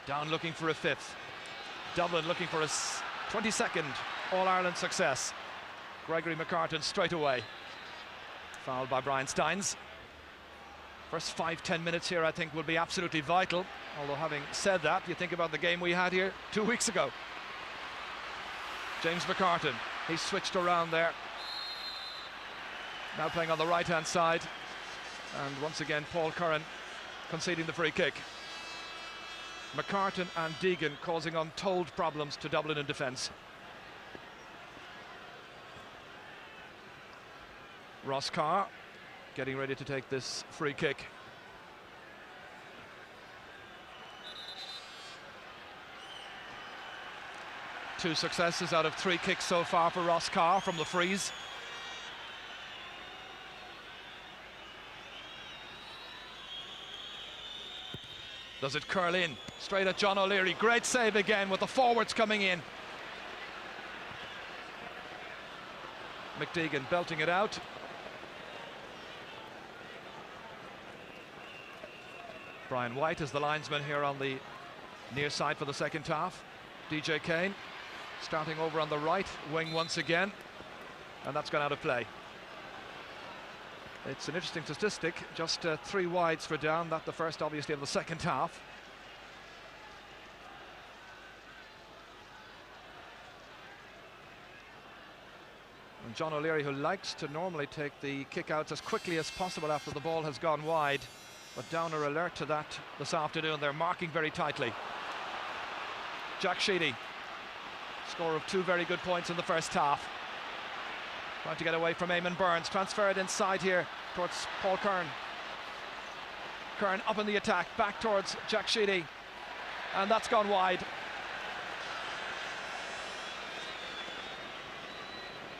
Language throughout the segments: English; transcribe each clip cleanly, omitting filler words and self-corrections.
Down looking for a fifth. Dublin looking for a 22nd All-Ireland success. Gregory McCartan straight away. Fouled by Brian Steins. First 5-10 minutes here I think will be absolutely vital. Although having said that, you think about the game we had here 2 weeks ago. James McCartan, he's switched around there. Now playing on the right-hand side. And once again Paul Curran conceding the free kick. McCartan and Deegan causing untold problems to Dublin in defence. Ross Carr getting ready to take this free kick. Two successes out of 3 kicks so far for Ross Carr from the freeze. Does it curl in? Straight at John O'Leary. Great save again with the forwards coming in. McDeegan belting it out. Brian White is the linesman here on the near side for the second half. DJ Kane starting over on the right wing once again, and that's gone out of play. It's an interesting statistic, just 3 wides for Down, that the first obviously of the second half. And John O'Leary, who likes to normally take the kick-outs as quickly as possible after the ball has gone wide, but Down are alert to that this afternoon. They're marking very tightly. Jack Sheedy, scorer of 2 very good points in the first half. Trying to get away from Eamon Burns, transferred inside here towards Paul Kern. Kern up in the attack, back towards Jack Sheedy, and that's gone wide.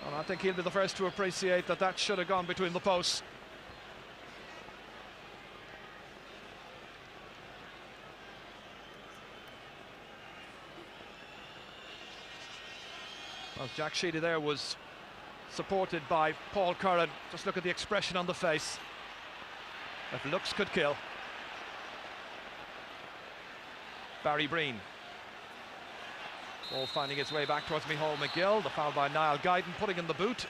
And I think he'll be the first to appreciate that that should have gone between the posts. Well, Jack Sheedy there was supported by Paul Curran. Just look at the expression on the face. If looks could kill. Barry Breen. Ball finding its way back towards Micheál McGill. The foul by Niall Guyton putting in the boot.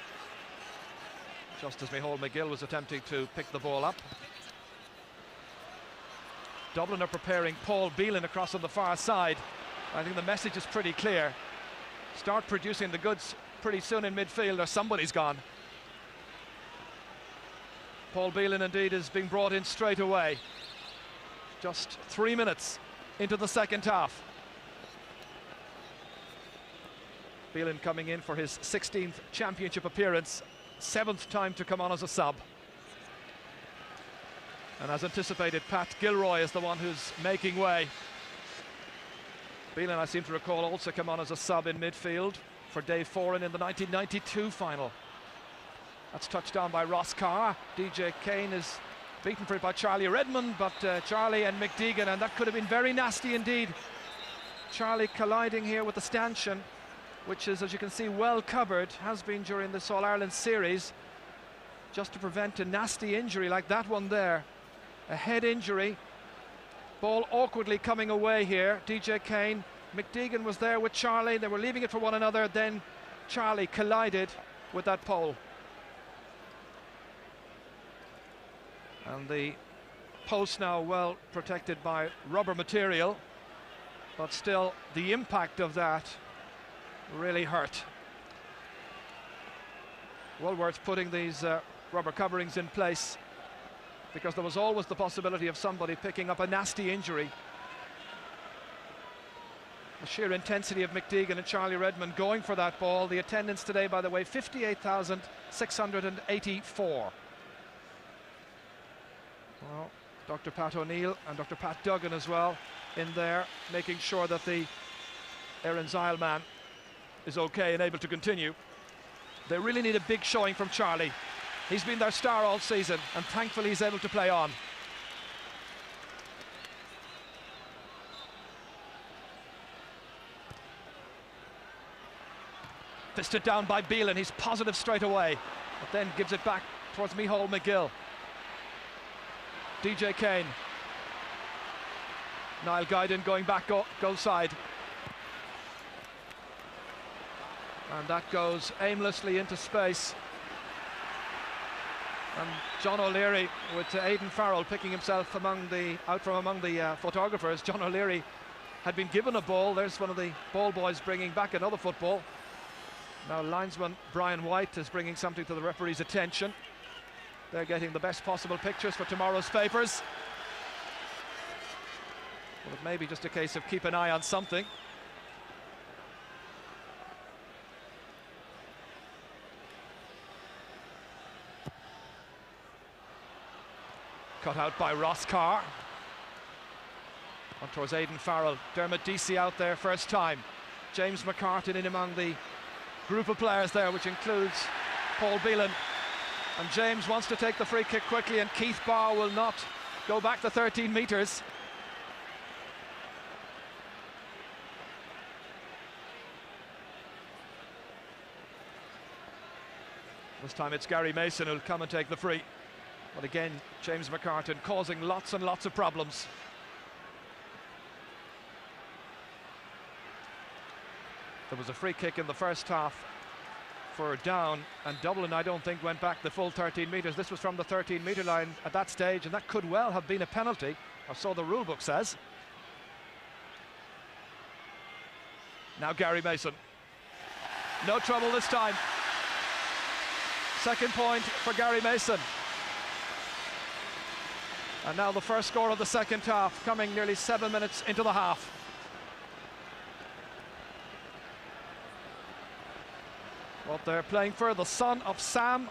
Just as Micheál McGill was attempting to pick the ball up. Dublin are preparing Paul Beelan across on the far side. I think the message is pretty clear. Start producing the goods pretty soon in midfield or somebody's gone. Paul Beelan indeed is being brought in straight away. Just 3 minutes into the second half. Beelan coming in for his 16th championship appearance, 7th time to come on as a sub. And as anticipated, Pat Gilroy is the one who's making way. Beelan, I seem to recall, also come on as a sub in midfield for Dave Foran in the 1992 final. That's touched down by Ross Carr. DJ Kane is beaten for it by Charlie Redmond, but Charlie and McDeegan, and that could have been very nasty indeed. Charlie colliding here with the stanchion, which is, as you can see, well covered, has been during this All-Ireland series, just to prevent a nasty injury like that one there. A head injury. Ball awkwardly coming away here. DJ Kane, McDeegan was there with Charlie, they were leaving it for one another, then Charlie collided with that pole. And the post now well protected by rubber material, but still the impact of that really hurt. Well worth putting these rubber coverings in place, because there was always the possibility of somebody picking up a nasty injury. The sheer intensity of McDeegan and Charlie Redmond going for that ball. The attendance today, by the way, 58,684. Well, Dr. Pat O'Neill and Dr. Pat Duggan as well in there, making sure that the Aaron Zile man is okay and able to continue. They really need a big showing from Charlie. He's been their star all season, and thankfully he's able to play on. Fisted down by Beelan, he's positive straight away, but then gives it back towards Micheál McGill. DJ Kane. Niall Guyden going back goal side. And that goes aimlessly into space. And John O'Leary with Aidan Farrell picking himself out from among the photographers. John O'Leary had been given a ball. There's one of the ball boys bringing back another football. Now linesman Brian White is bringing something to the referee's attention. They're getting the best possible pictures for tomorrow's papers. Well, it may be just a case of keep an eye on something. Cut out by Ross Carr. On towards Aidan Farrell. Dermot Deasy out there first time. James McCartan in among the group of players there, which includes Paul Beelan. And James wants to take the free kick quickly, and Keith Barr will not go back the 13 metres. This time it's Gary Mason who'll come and take the free. But again, James McCartan causing lots and lots of problems. There was a free kick in the first half for Down, and Dublin, I don't think, went back the full 13 metres. This was from the 13-metre line at that stage, and that could well have been a penalty, or so the rule book says. Now Gary Mason. No trouble this time. Second point for Gary Mason. And now the first score of the second half, coming nearly 7 minutes into the half. What they're playing for, the son of Sam.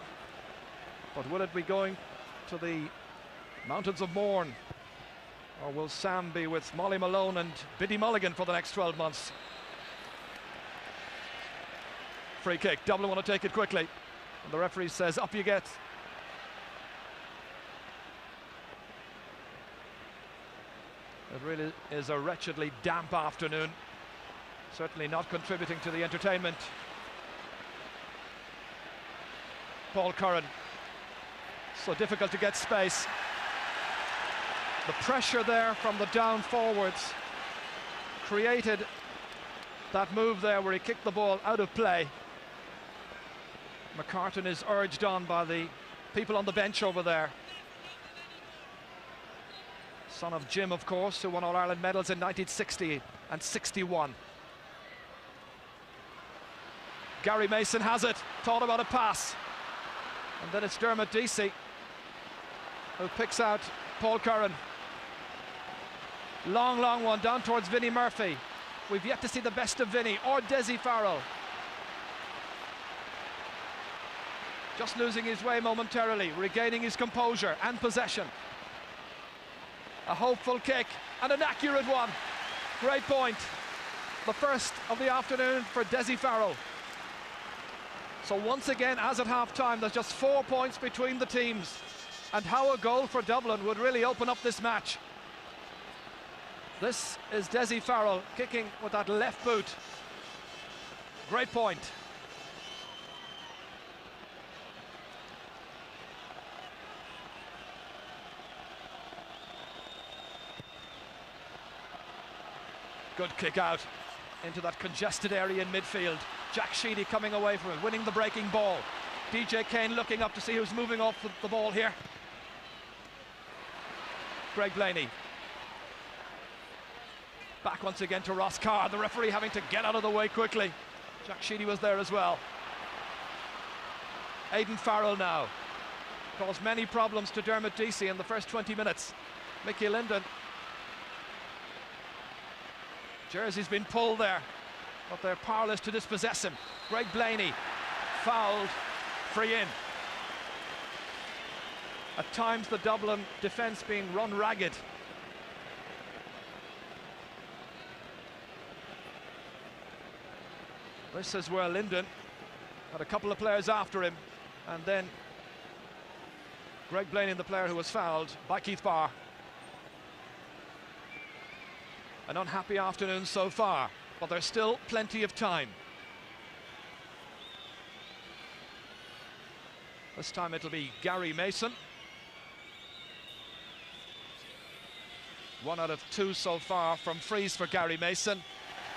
But will it be going to the mountains of Mourne? Or will Sam be with Molly Malone and Biddy Mulligan for the next 12 months? Free kick, Dublin want to take it quickly. And the referee says, up you get. It really is a wretchedly damp afternoon. Certainly not contributing to the entertainment. Paul Curran. So difficult to get space. The pressure there from the down forwards created that move there where he kicked the ball out of play. McCartan is urged on by the people on the bench over there. Son of Jim, of course, who won All-Ireland medals in 1960 and 61. Gary Mason has it, thought about a pass. And then it's Dermot Deasy who picks out Paul Curran. Long, long one down towards Vinnie Murphy. We've yet to see the best of Vinnie or Dessie Farrell. Just losing his way momentarily, regaining his composure and possession. A hopeful kick and an accurate one. Great point. The first of the afternoon for Dessie Farrell. So once again, as at half-time, there's just 4 points between the teams. And how a goal for Dublin would really open up this match. This is Dessie Farrell kicking with that left boot. Great point. Good kick out into that congested area in midfield. Jack Sheedy coming away from it, winning the breaking ball. DJ Kane looking up to see who's moving off the ball here. Greg Blaney. Back once again to Ross Carr, the referee having to get out of the way quickly. Jack Sheedy was there as well. Aidan Farrell now. Caused many problems to Dermot Deasy in the first 20 minutes. Mickey Linden. Jersey's been pulled there, but they're powerless to dispossess him. Greg Blaney fouled, free in. At times the Dublin defence being run ragged. This is where Linden had a couple of players after him, and then Greg Blaney, the player who was fouled by Keith Barr. An unhappy afternoon so far, but there's still plenty of time. This time it'll be Gary Mason. 1 out of 2 so far from frees for Gary Mason,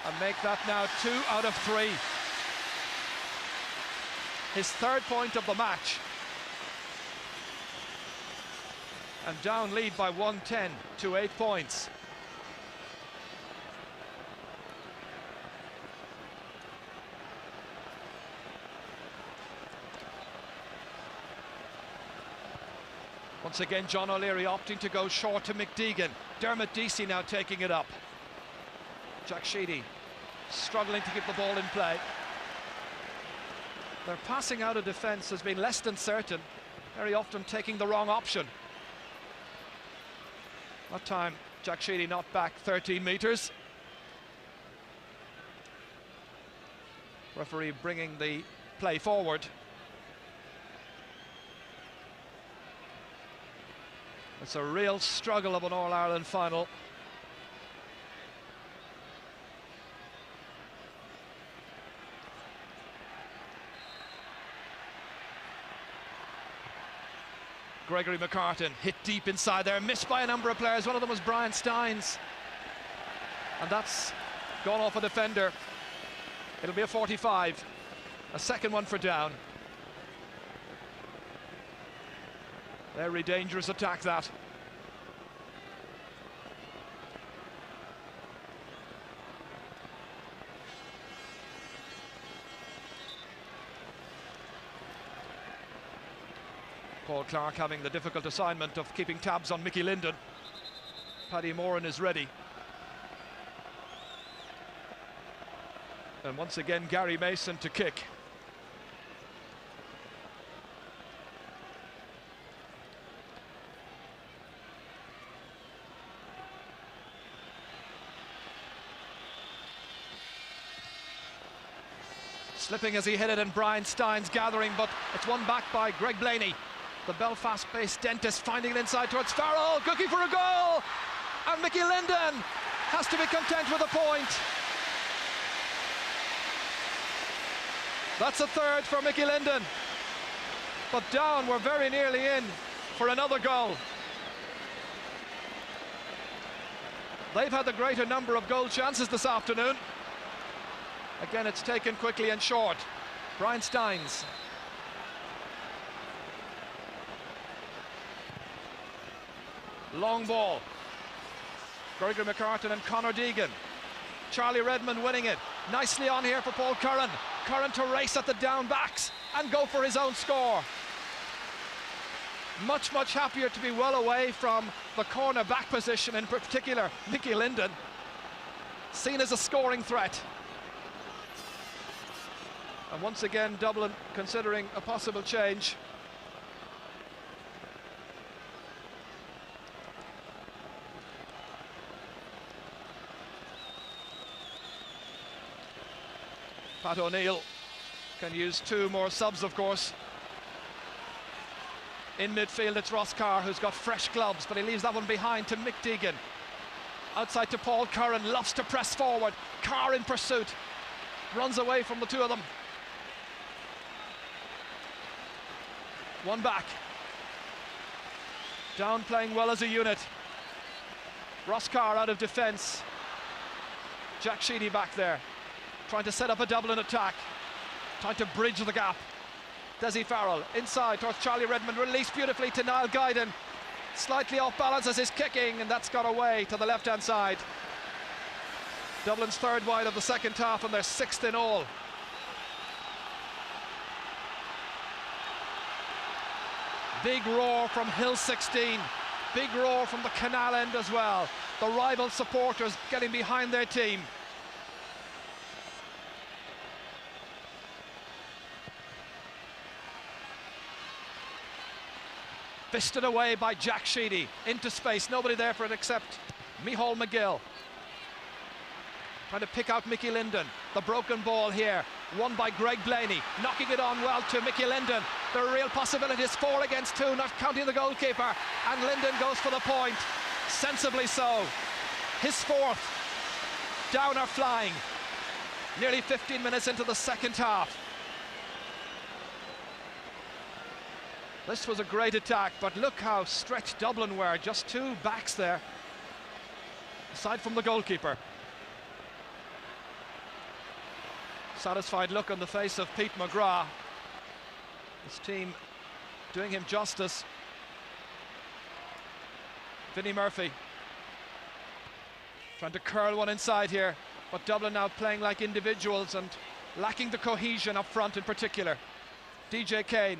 and make that now 2 out of 3. His 3rd point of the match. And Down lead by 110 to 8 points. Once again, John O'Leary opting to go short to McDeegan. Dermot Deasy now taking it up. Jack Sheedy struggling to keep the ball in play. Their passing out of defence has been less than certain, very often taking the wrong option. That time, Jack Sheedy not back 13 metres. Referee bringing the play forward. It's a real struggle of an All-Ireland final. Gregory McCartan hit deep inside there, missed by a number of players. One of them was Brian Steins, and that's gone off a defender. It'll be a 45, a second one for Down. Very dangerous attack, that. Paul Clark having the difficult assignment of keeping tabs on Mickey Linden. Paddy Moran is ready. And once again, Gary Mason to kick. Slipping as he hit it, and Brian Steins gathering, but it's won back by Greg Blaney. The Belfast-based dentist finding it inside towards Farrell, cooking for a goal, and Mickey Linden has to be content with a point. That's a 3rd for Mickey Linden, but Down were very nearly in for another goal. They've had the greater number of goal chances this afternoon. Again, it's taken quickly and short. Brian Steins. Long ball. Gregory McCartan and Conor Deegan. Charlie Redmond winning it. Nicely on here for Paul Curran. Curran to race at the down backs and go for his own score. Much, much happier to be well away from the corner back position, in particular Mickey Linden, seen as a scoring threat. And once again, Dublin considering a possible change. Pat O'Neill can use 2 more subs, of course. In midfield, it's Ross Carr, who's got fresh gloves, but he leaves that one behind to Mick Deegan. Outside to Paul Curran, loves to press forward. Carr in pursuit, runs away from the 2 of them. One back. Down playing well as a unit. Ross Carr out of defence. Jack Sheedy back there, trying to set up a Dublin attack, trying to bridge the gap. Desi Farrell inside towards Charlie Redmond, released beautifully to Niall Guyden. Slightly off balance as he's kicking, and that's got away to the left-hand side. Dublin's 3rd wide of the second half, and they're 6th in all. Big roar from Hill 16. Big roar from the Canal end as well. The rival supporters getting behind their team. Fisted away by Jack Sheedy into space. Nobody there for it except Micheál McGill. Trying to pick out Mickey Linden. The broken ball here, won by Greg Blaney, knocking it on well to Mickey Linden. There are real possibilities, 4 against 2, not counting the goalkeeper, and Linden goes for the point, sensibly so. His 4th. Down are flying. Nearly 15 minutes into the second half. This was a great attack, but look how stretched Dublin were, just 2 backs there. aside from the goalkeeper. Satisfied look on the face of Pete McGrath. His team doing him justice. Vinnie Murphy trying to curl one inside here, but Dublin now playing like individuals and lacking the cohesion up front in particular. DJ Kane.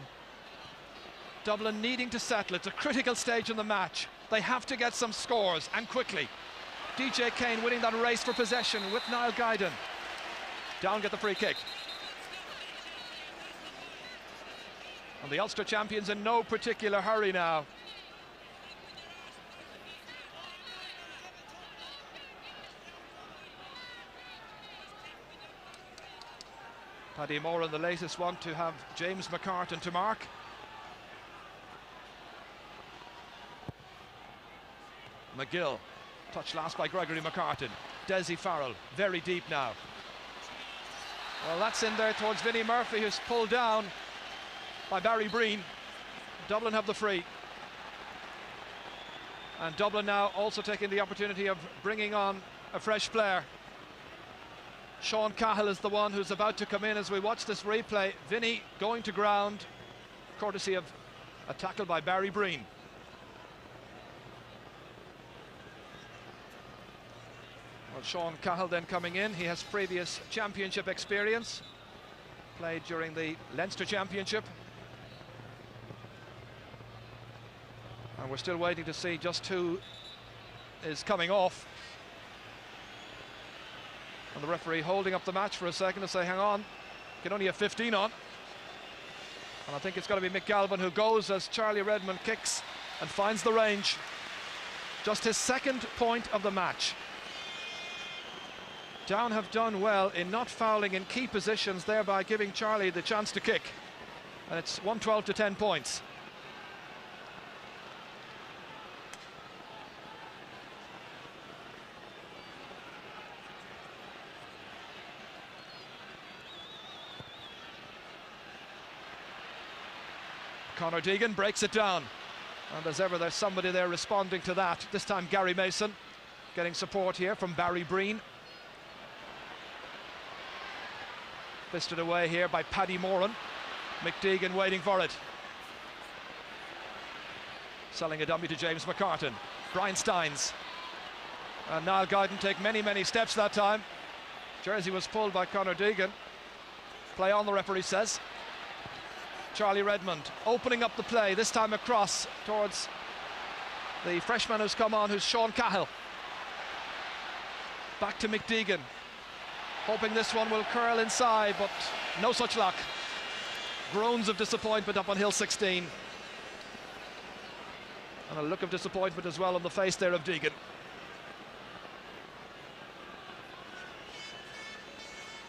Dublin needing to settle. It's a critical stage in the match. They have to get some scores, and quickly. DJ Kane winning that race for possession with Niall Guyden. Down get the free kick. And the Ulster champions in no particular hurry now. Paddy Moran, the latest one to have James McCartan to mark. McGill, touched last by Gregory McCartan. Desi Farrell, very deep now. Well, that's in there towards Vinnie Murphy, who's pulled down by Barry Breen. Dublin have the free. And Dublin now also taking the opportunity of bringing on a fresh player. Sean Cahill is the one who's about to come in as we watch this replay. Vinnie going to ground, courtesy of a tackle by Barry Breen. Well, Sean Cahill then coming in. He has previous championship experience. Played during the Leinster Championship. And we're still waiting to see just who is coming off. And the referee holding up the match for a second to say, hang on, you can only have 15 on. And I think it's going to be Mick Galvin who goes as Charlie Redmond kicks and finds the range. Just his second point of the match. Down have done well in not fouling in key positions, thereby giving Charlie the chance to kick. And it's 112 to 10 points. Conor Deegan breaks it down, and as ever there's somebody there responding to that. This time Gary Mason getting support here from Barry Breen. Fisted away here by Paddy Moran. Mick Deegan waiting for it. Selling a dummy to James McCartan. Brian Steins. And Niall Guyden take many steps that time. Jersey was pulled by Conor Deegan. Play on, the referee says. Charlie Redmond opening up the play, this time across towards the freshman who's come on, who's Sean Cahill. Back to Mick Deegan, hoping this one will curl inside, but no such luck. Groans of disappointment up on Hill 16. And a look of disappointment as well on the face there of Deegan.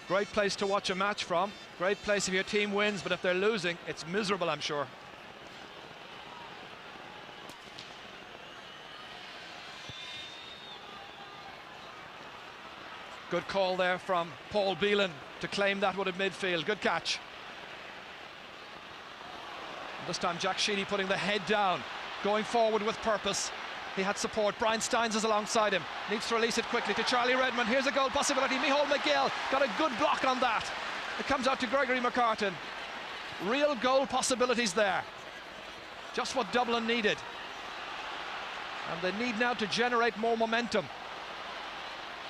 Great place to watch a match from. Great place if your team wins, but if they're losing, it's miserable, I'm sure. Good call there from Paul Beelan to claim that one at midfield. Good catch. This time Jack Sheedy putting the head down, going forward with purpose. He had support. Brian Steins is alongside him. Needs to release it quickly to Charlie Redmond. Here's a goal possibility. Micheál McGill got a good block on that. It comes out to Gregory McCartan. Real goal possibilities there. Just what Dublin needed. And they need now to generate more momentum.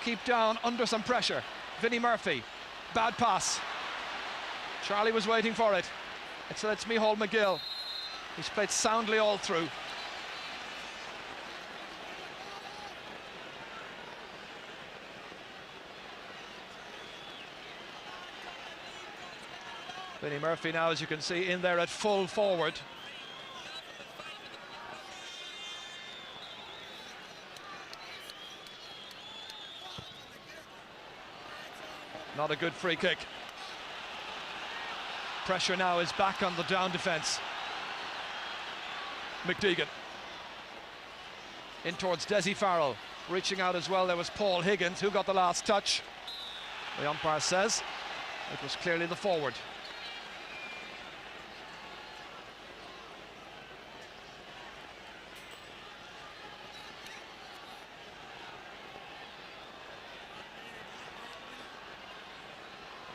Keep down under some pressure. Vinnie Murphy. Bad pass. Charlie was waiting for it. It's Micheál McGill. He's played soundly all through. Vinnie Murphy now, as you can see, in there at full forward. Not a good free kick. Pressure now is back on the down defence. Mick Deegan. In towards Desi Farrell. Reaching out as well, there was Paul Higgins, who got the last touch. The umpire says it was clearly the forward.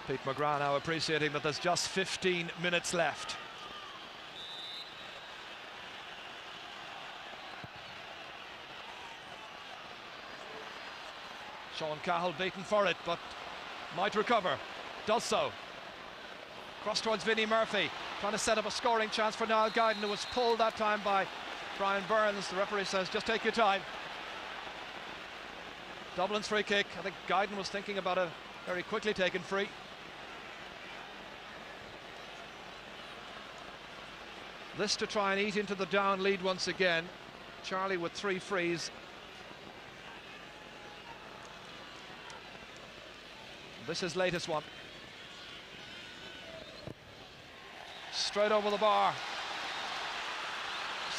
Pete McGrath now appreciating that there's just 15 minutes left. Sean Cahill beaten for it, but might recover. Does so. Cross towards Vinnie Murphy, trying to set up a scoring chance for Niall Guyton, who was pulled that time by Brian Burns. The referee says, just take your time. Dublin's free kick. I think Guyton was thinking about a very quickly taken free. This to try and eat into the down lead once again. Charlie with 3 frees. This is latest one. Straight over the bar.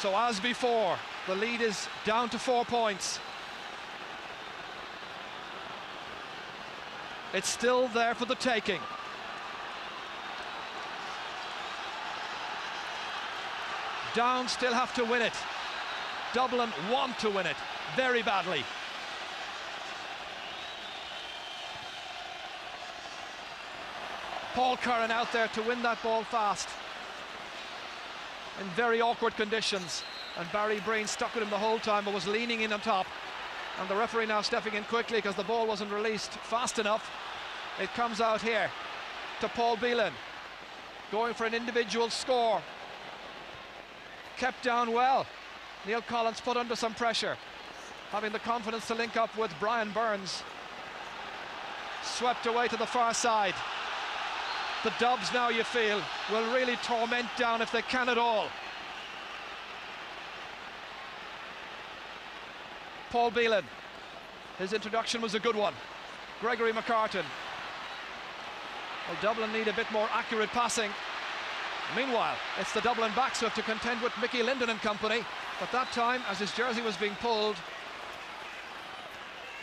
So as before, the lead is down to 4 points. It's still there for the taking. Down still have to win it. Dublin want to win it very badly. Paul Curran out there to win that ball fast in very awkward conditions, and Barry Breen stuck with him the whole time but was leaning in on top, and the referee now stepping in quickly because the ball wasn't released fast enough. It comes out here to Paul Beelan, going for an individual score. Kept down well. Neil Collins put under some pressure, having the confidence to link up with Brian Burns. Swept away to the far side. The Dubs now, you feel, will really torment down if they can at all. Paul Beelan, his introduction was a good one. Gregory McCartan. Well, Dublin need a bit more accurate passing. Meanwhile, it's the Dublin backs who have to contend with Mickey Linden and company. But that time, as his jersey was being pulled,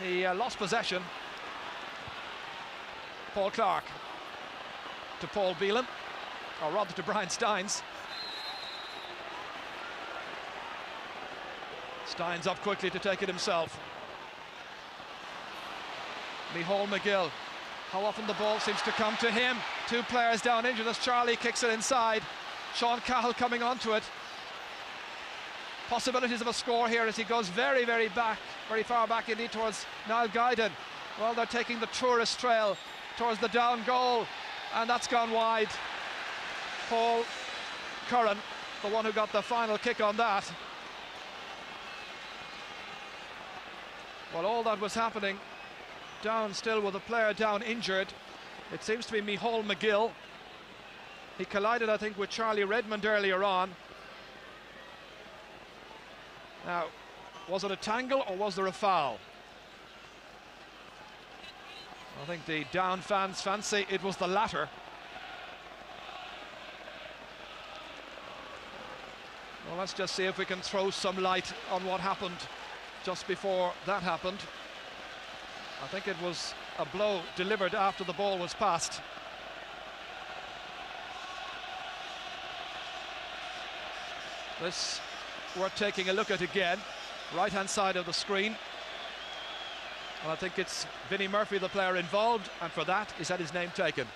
he lost possession. Paul Clark to Paul Beelan, or rather to Brian Steins. Steins up quickly to take it himself. Micheál McGill. How often the ball seems to come to him. 2 players down injured as Charlie kicks it inside. Sean Cahill coming onto it. Possibilities of a score here as he goes very, very far back indeed towards Niall Guyton. Well, they're taking the tourist trail towards the down goal, and that's gone wide. Paul Curran, the one who got the final kick on that. Well, all that was happening down still with a player down injured. It seems to be Micheál McGill. He collided, I think, with Charlie Redmond earlier on. Now, was it a tangle or was there a foul? I think the down fans fancy it was the latter. Well, let's just see if we can throw some light on what happened just before that happened. I think it was a blow delivered after the ball was passed. This worth taking a look at again. Right-hand side of the screen. And I think it's Vinnie Murphy, the player involved, and for that he's had his name taken.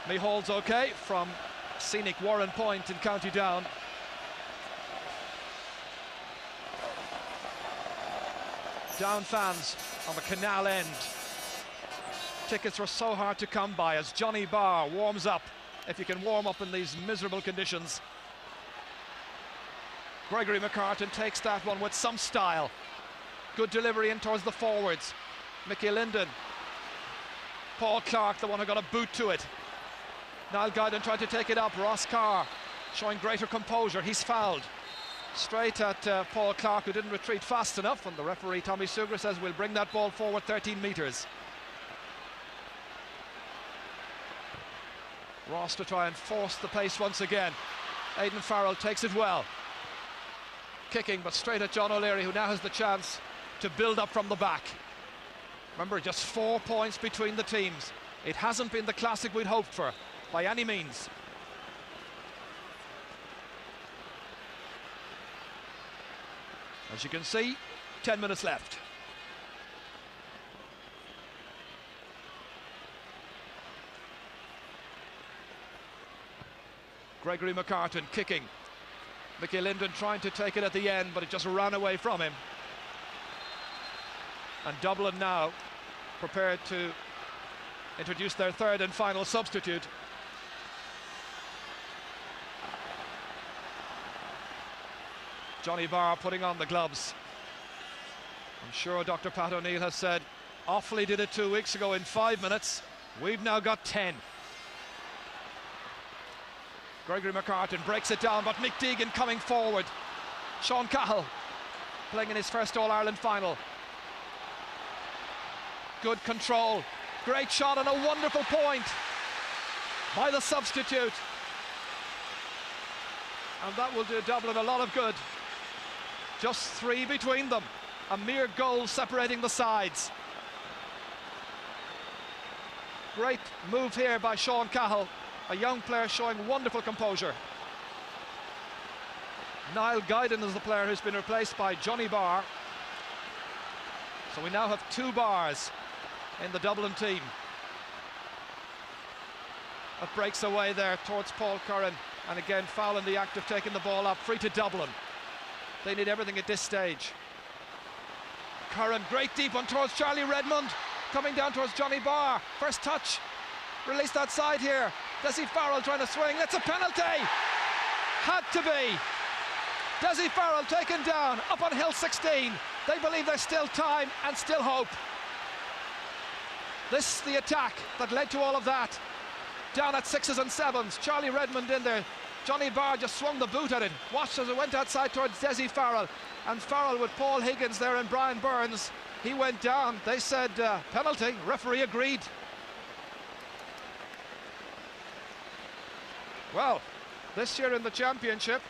Micheál's okay from scenic Warren Point in County Down. Down fans on the canal end. Tickets were so hard to come by as Johnny Barr warms up, if you can warm up in these miserable conditions. Gregory McCartan takes that one with some style. Good delivery in towards the forwards. Mickey Linden. Paul Clark, the one who got a boot to it. Niall Guyton tried to take it up. Ross Carr showing greater composure. He's fouled. Straight at Paul Clark, who didn't retreat fast enough, and the referee Tommy Sugar says we'll bring that ball forward 13 metres. Ross to try and force the pace once again. Aidan Farrell takes it well. Kicking, but straight at John O'Leary, who now has the chance to build up from the back. Remember, just 4 points between the teams. It hasn't been the classic we'd hoped for, by any means. As you can see, 10 minutes left. Gregory McCartan kicking. Mickey Linden trying to take it at the end, but it just ran away from him. And Dublin now prepared to introduce their third and final substitute. Johnny Barr putting on the gloves. I'm sure Dr. Pat O'Neill has said, Offaly did it 2 weeks ago in 5 minutes. We've now got 10. Gregory McCartan breaks it down, but Mick Deegan coming forward. Sean Cahill playing in his first All-Ireland final. Good control, great shot and a wonderful point by the substitute. And that will do Dublin a lot of good. Just 3 between them, a mere goal separating the sides. Great move here by Sean Cahill, a young player showing wonderful composure. Niall Guyden is the player who's been replaced by Johnny Barr. So we now have 2 Bars in the Dublin team. That breaks away there towards Paul Curran, and again foul in the act of taking the ball up, free to Dublin. They need everything at this stage. Curran, great deep one towards Charlie Redmond, coming down towards Johnny Barr. First touch, released outside here. Dessie Farrell trying to swing, it's a penalty! Had to be! Dessie Farrell taken down, up on hill 16. They believe there's still time and still hope. This is the attack that led to all of that. Down at 6s and 7s, Charlie Redmond in there. Johnny Barr just swung the boot at it. Watched as it went outside towards Dessie Farrell. And Farrell with Paul Higgins there and Brian Burns. He went down. They said penalty. Referee agreed. Well, this year in the championship,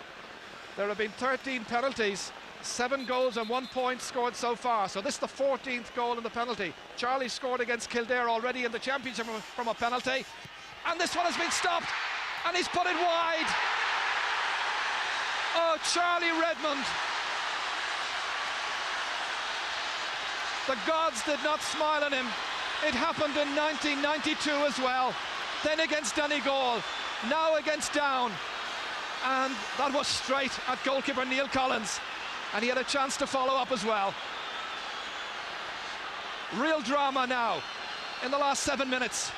there have been 13 penalties, 7 goals and 1 point scored so far. So this is the 14th goal in the penalty. Charlie scored against Kildare already in the championship from a penalty. And this one has been stopped. And he's put it wide. Oh, Charlie Redmond. The gods did not smile on him. It happened in 1992 as well. Then against Donegal. Now against Down. And that was straight at goalkeeper Neil Collins. And he had a chance to follow up as well. Real drama now in the last 7 minutes.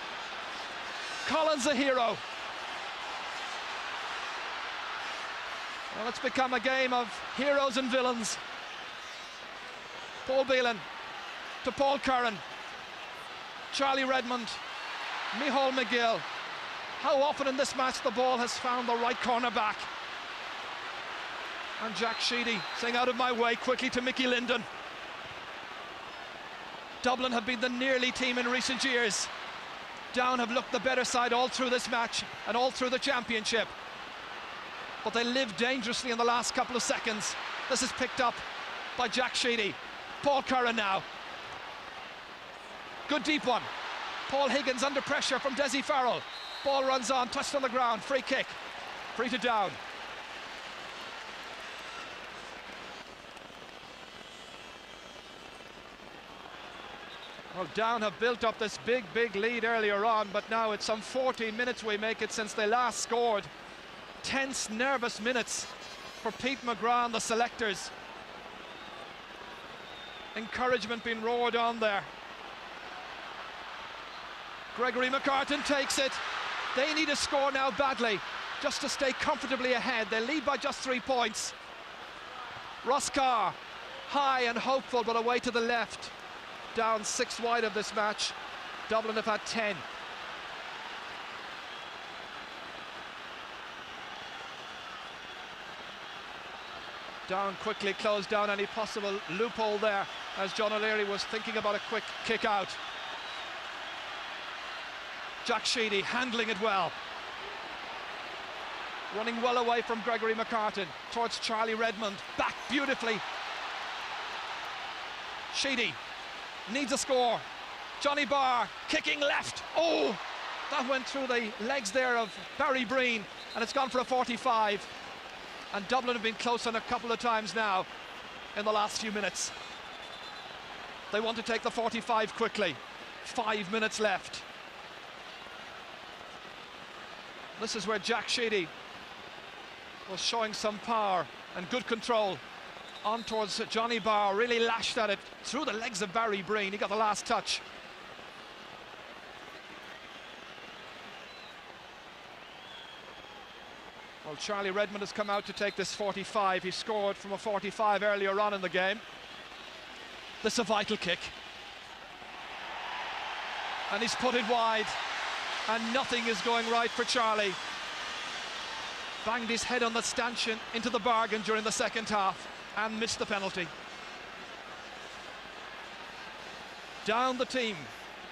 Collins a hero. Well, it's become a game of heroes and villains. Paul Beelan to Paul Curran. Charlie Redmond. Micheál McGill. How often in this match the ball has found the right corner back. And Jack Sheedy saying out of my way quickly to Mickey Linden. Dublin have been the nearly team in recent years. Down have looked the better side all through this match and all through the championship. But they lived dangerously in the last couple of seconds. This is picked up by Jack Sheedy. Paul Curran now. Good deep one. Paul Higgins under pressure from Dessie Farrell. Ball runs on, touched on the ground, free kick. Free to Down. Well, Down have built up this big lead earlier on, but now it's some 14 minutes we make it since they last scored. Tense, nervous minutes for Pete McGrath and the selectors. Encouragement being roared on there. Gregory McCartan takes it. They need a score now badly, just to stay comfortably ahead. They lead by just 3 points. Ross Carr, high and hopeful, but away to the left. Down 6 wide of this match. Dublin have had 10. Down quickly closed down any possible loophole there, as John O'Leary was thinking about a quick kick out. Jack Sheedy handling it well. Running well away from Gregory McCartan towards Charlie Redmond. Back beautifully. Sheedy needs a score. Johnny Barr kicking left. Oh, that went through the legs there of Barry Breen, and it's gone for a 45. And Dublin have been close on a couple of times now in the last few minutes. They want to take the 45 quickly. 5 minutes left. This is where Jack Sheedy was showing some power and good control on towards Johnny Barr, really lashed at it through the legs of Barry Breen. He got the last touch. Well, Charlie Redmond has come out to take this 45. He scored from a 45 earlier on in the game. This is a vital kick. And he's put it wide. And nothing is going right for Charlie. Banged his head on the stanchion into the bargain during the second half and missed the penalty. Down the team,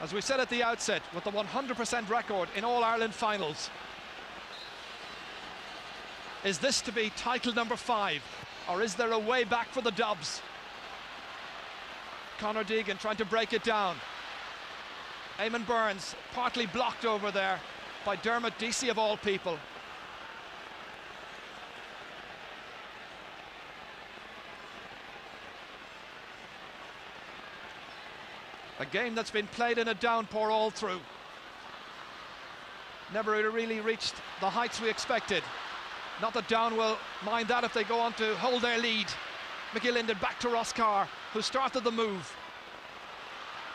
as we said at the outset, with the 100% record in All-Ireland finals. Is this to be title number 5, or is there a way back for the Dubs? Conor Deegan trying to break it down. Eamon Burns partly blocked over there by Dermot Deasy of all people. A game that's been played in a downpour all through. Never really reached the heights we expected. Not that Down will mind that if they go on to hold their lead. Mickey Linden back to Ross Carr, who started the move.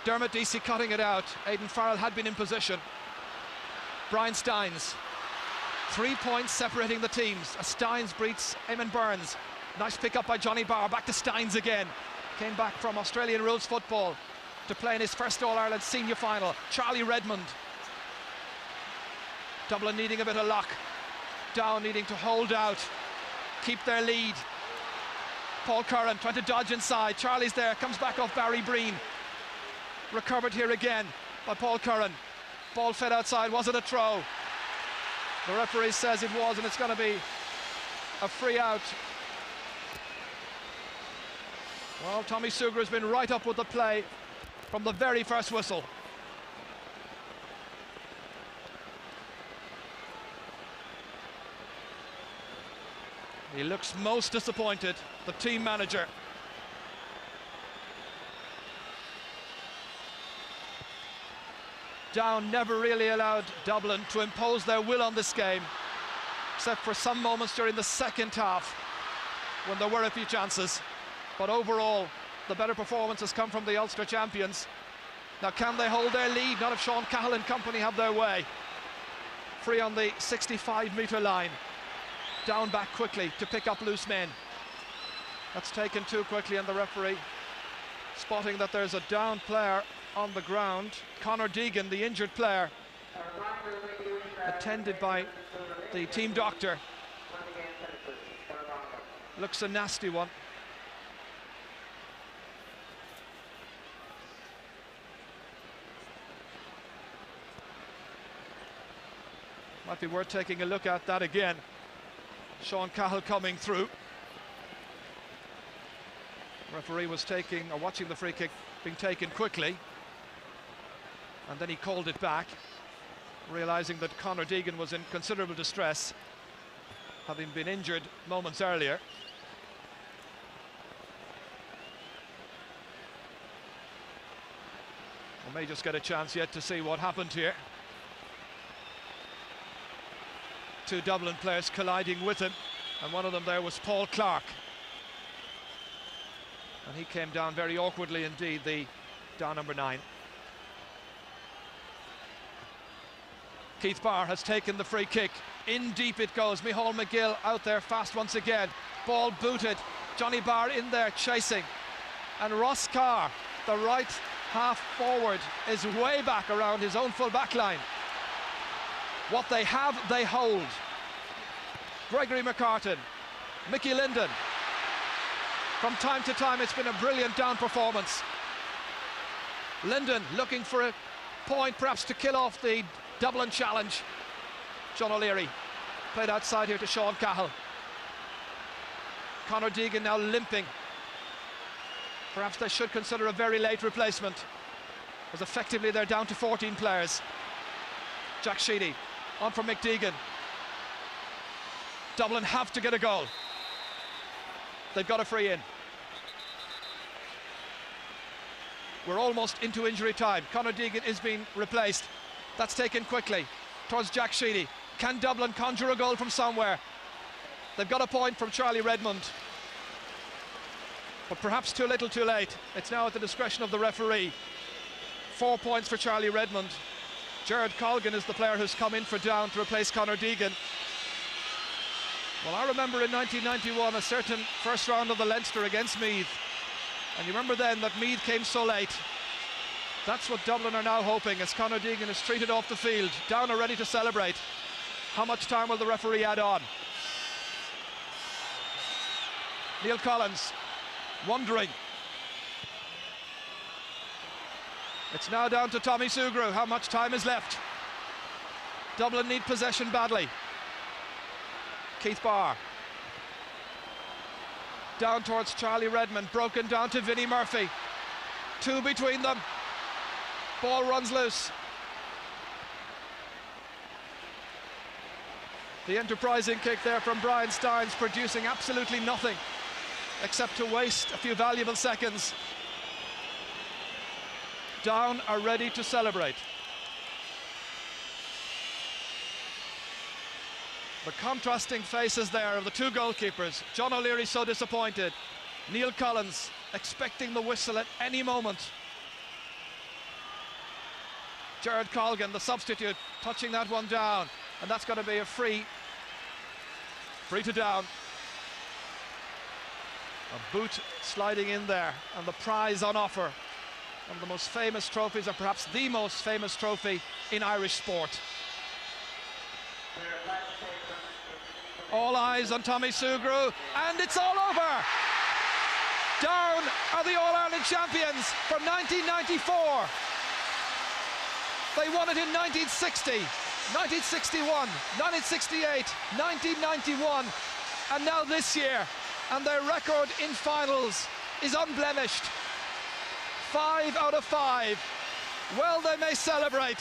Dermot Deasy cutting it out. Aidan Farrell had been in position. Brian Steins. 3 points separating the teams. As Steins beats Eamon Burns. Nice pick up by Johnny Barr. Back to Steins again. Came back from Australian rules football to play in his first All-Ireland senior final. Charlie Redmond. Dublin needing a bit of luck. Down needing to hold out, keep their lead. Paul Curran trying to dodge inside. Charlie's there, comes back off Barry Breen. Recovered here again by Paul Curran. Ball fed outside, was it a throw? The referee says it was, and it's going to be a free out. Well, Tommy Sugar has been right up with the play from the very first whistle. He looks most disappointed, the team manager. Down never really allowed Dublin to impose their will on this game, except for some moments during the second half when there were a few chances. But overall, the better performance has come from the Ulster champions. Now, can they hold their lead? Not if Sean Cahill and company have their way. Free on the 65-metre line. Down back quickly to pick up loose men. That's taken too quickly, and the referee spotting that there's a down player on the ground. Conor Deegan, the injured player, attended by the team doctor. Looks a nasty one. Might be worth taking a look at that again. Sean Cahill coming through. Referee was watching the free kick being taken quickly, and then he called it back, realizing that Conor Deegan was in considerable distress, having been injured moments earlier. We may just get a chance yet to see what happened here. Two Dublin players colliding with him, and one of them there was Paul Clark, and he came down very awkwardly indeed, the down number 9. Keith Barr has taken the free kick. In deep it goes. Micheál McGill out there fast once again. Ball booted. Johnny Barr in there chasing, and Ross Carr, the right half forward, is way back around his own full back line. What they have, they hold. Gregory McCartan, Mickey Linden. From time to time, it's been a brilliant down performance. Linden looking for a point, perhaps to kill off the Dublin challenge. John O'Leary played outside here to Sean Cahill. Conor Deegan now limping. Perhaps they should consider a very late replacement, as effectively they're down to 14 players. Jack Sheedy on for Mick Deegan. Dublin have to get a goal. They've got a free in. We're almost into injury time. Conor Deegan is being replaced. That's taken quickly towards Jack Sheedy. Can Dublin conjure a goal from somewhere? They've got a point from Charlie Redmond, but perhaps too little too late. It's now at the discretion of the referee. 4 points for Charlie Redmond. Jared Colgan is the player who's come in for Down to replace Conor Deegan. Well, I remember in 1991 a certain first round of the Leinster against Meath, and you remember then that Meath came so late. That's what Dublin are now hoping as Conor Deegan is treated off the field. Down are ready to celebrate. How much time will the referee add on? Neil Collins wondering. It's now down to Tommy Sugru. How much time is left? Dublin need possession badly. Keith Barr. Down towards Charlie Redmond, broken down to Vinnie Murphy. Two between them. Ball runs loose. The enterprising kick there from Brian Starnes, producing absolutely nothing except to waste a few valuable seconds. Down are ready to celebrate. The contrasting faces there of the two goalkeepers. John O'Leary so disappointed. Neil Collins expecting the whistle at any moment. Jared Colgan, the substitute, touching that one down, and that's going to be a free to Down. A boot sliding in there, and the prize on offer. One of the most famous trophies, and perhaps the most famous trophy in Irish sport. All eyes on Tommy Sugru, and it's all over! Down are the All-Ireland champions from 1994. They won it in 1960, 1961, 1968, 1991, and now this year. And their record in finals is unblemished. 5 out of 5. Well, they may celebrate.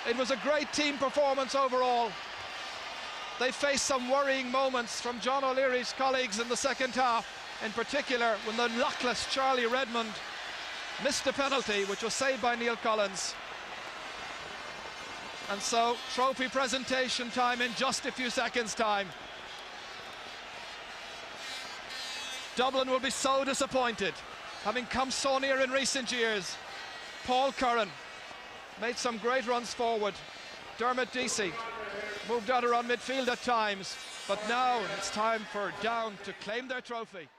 It was a great team performance overall. They faced some worrying moments from John O'Leary's colleagues in the second half, in particular when the luckless Charlie Redmond missed the penalty, which was saved by Neil Collins. And so, trophy presentation time in just a few seconds' time. Dublin will be so disappointed, having come so near in recent years. Paul Curran made some great runs forward. Dermot Deasy moved out around midfield at times, but now it's time for Down to claim their trophy.